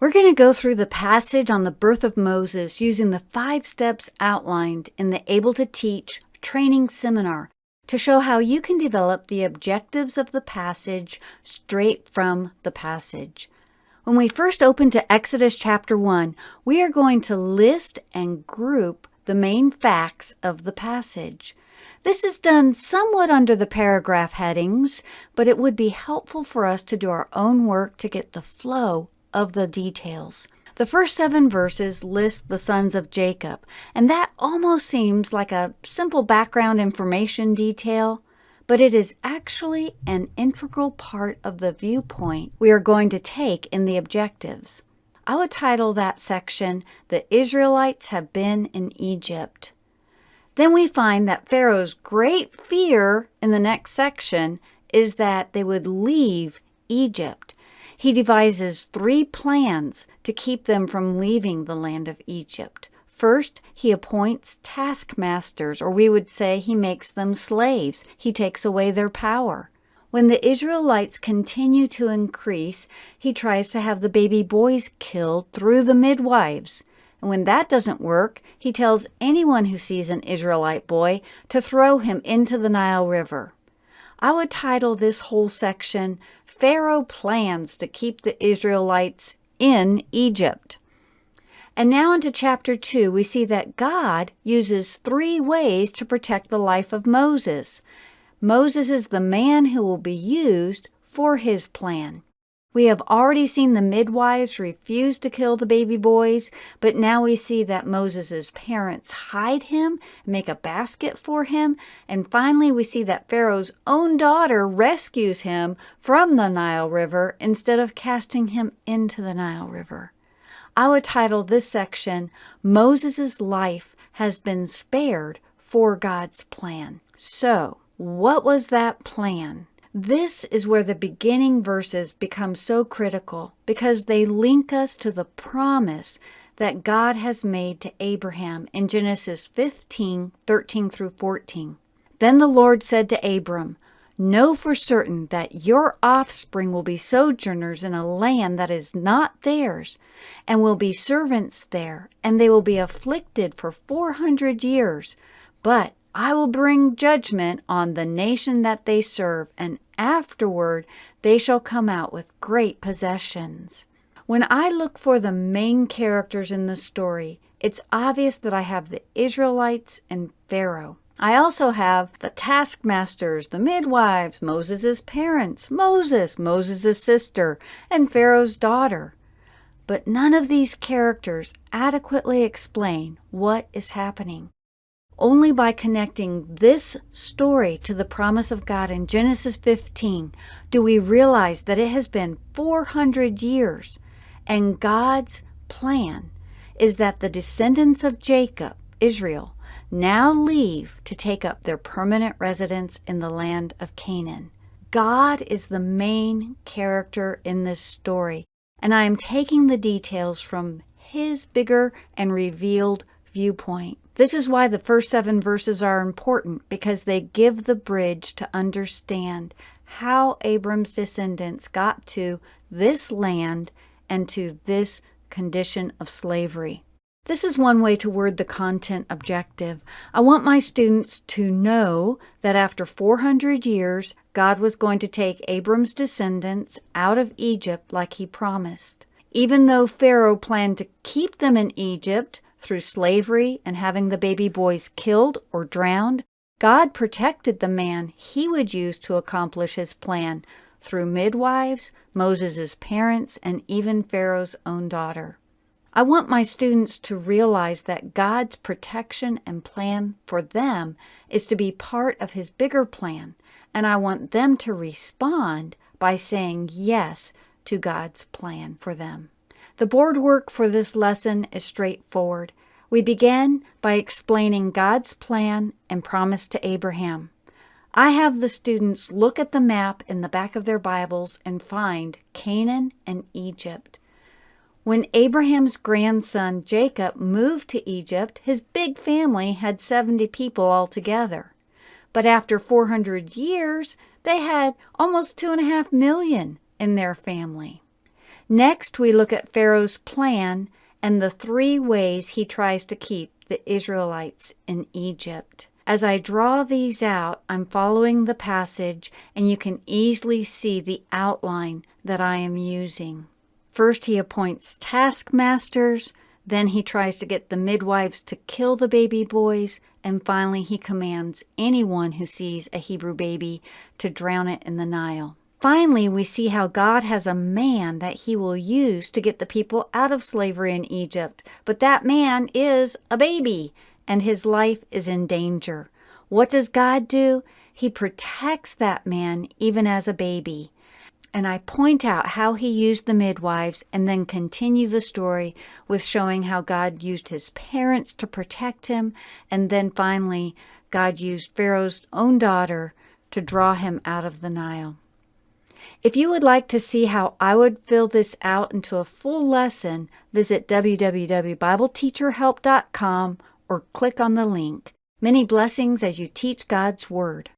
We're going to go through the passage on the birth of Moses using the 5 steps outlined in the Able to Teach training seminar to show how you can develop the objectives of the passage straight from the passage. When we first open to Exodus chapter 1, we are going to list and group the main facts of the passage. This is done somewhat under the paragraph headings, but it would be helpful for us to do our own work to get the flow of the details. The first 7 verses list the sons of Jacob, and that almost seems like a simple background information detail, but it is actually an integral part of the viewpoint we are going to take in the objectives. I would title that section, "The Israelites Have Been in Egypt." Then we find that Pharaoh's great fear in the next section is that they would leave Egypt. He devises 3 plans to keep them from leaving the land of Egypt. First, he appoints taskmasters, or we would say he makes them slaves. He takes away their power. When the Israelites continue to increase, he tries to have the baby boys killed through the midwives. And when that doesn't work, he tells anyone who sees an Israelite boy to throw him into the Nile River. I would title this whole section, "Pharaoh Plans to Keep the Israelites in Egypt." And now into chapter 2, we see that God uses 3 ways to protect the life of Moses. Moses is the man who will be used for his plan. We have already seen the midwives refuse to kill the baby boys, but now we see that Moses' parents hide him, make a basket for him, and finally we see that Pharaoh's own daughter rescues him from the Nile River instead of casting him into the Nile River. I would title this section, "Moses' Life Has Been Spared for God's Plan." So, what was that plan? This is where the beginning verses become so critical because they link us to the promise that God has made to Abraham in Genesis 15:13 through 14. Then the Lord said to Abram, "Know for certain that your offspring will be sojourners in a land that is not theirs, and will be servants there, and they will be afflicted for 400 years. But I will bring judgment on the nation that they serve, and afterward they shall come out with great possessions." When I look for the main characters in the story, it's obvious that I have the Israelites and Pharaoh. I also have the taskmasters, the midwives, Moses' parents, Moses' sister, and Pharaoh's daughter. But none of these characters adequately explain what is happening. Only by connecting this story to the promise of God in Genesis 15 do we realize that it has been 400 years, and God's plan is that the descendants of Jacob, Israel, now leave to take up their permanent residence in the land of Canaan. God is the main character in this story, and I am taking the details from his bigger and revealed viewpoint. This is why the first 7 verses are important, because they give the bridge to understand how Abram's descendants got to this land and to this condition of slavery. This is one way to word the content objective. I want my students to know that after 400 years, God was going to take Abram's descendants out of Egypt like he promised. Even though Pharaoh planned to keep them in Egypt through slavery and having the baby boys killed or drowned, God protected the man he would use to accomplish his plan through midwives, Moses' parents, and even Pharaoh's own daughter. I want my students to realize that God's protection and plan for them is to be part of his bigger plan, and I want them to respond by saying yes to God's plan for them. The board work for this lesson is straightforward. We begin by explaining God's plan and promise to Abraham. I have the students look at the map in the back of their Bibles and find Canaan and Egypt. When Abraham's grandson Jacob moved to Egypt, his big family had 70 people altogether. But after 400 years, they had almost 2.5 million in their family. Next, we look at Pharaoh's plan and the 3 ways he tries to keep the Israelites in Egypt. As I draw these out, I'm following the passage, and you can easily see the outline that I am using. First, he appoints taskmasters, then he tries to get the midwives to kill the baby boys, and finally he commands anyone who sees a Hebrew baby to drown it in the Nile. Finally, we see how God has a man that he will use to get the people out of slavery in Egypt, but that man is a baby, and his life is in danger. What does God do? He protects that man even as a baby. And I point out how he used the midwives and then continue the story with showing how God used his parents to protect him, and then finally God used Pharaoh's own daughter to draw him out of the Nile. If you would like to see how I would fill this out into a full lesson, visit www.bibleteacherhelp.com or click on the link. Many blessings as you teach God's Word.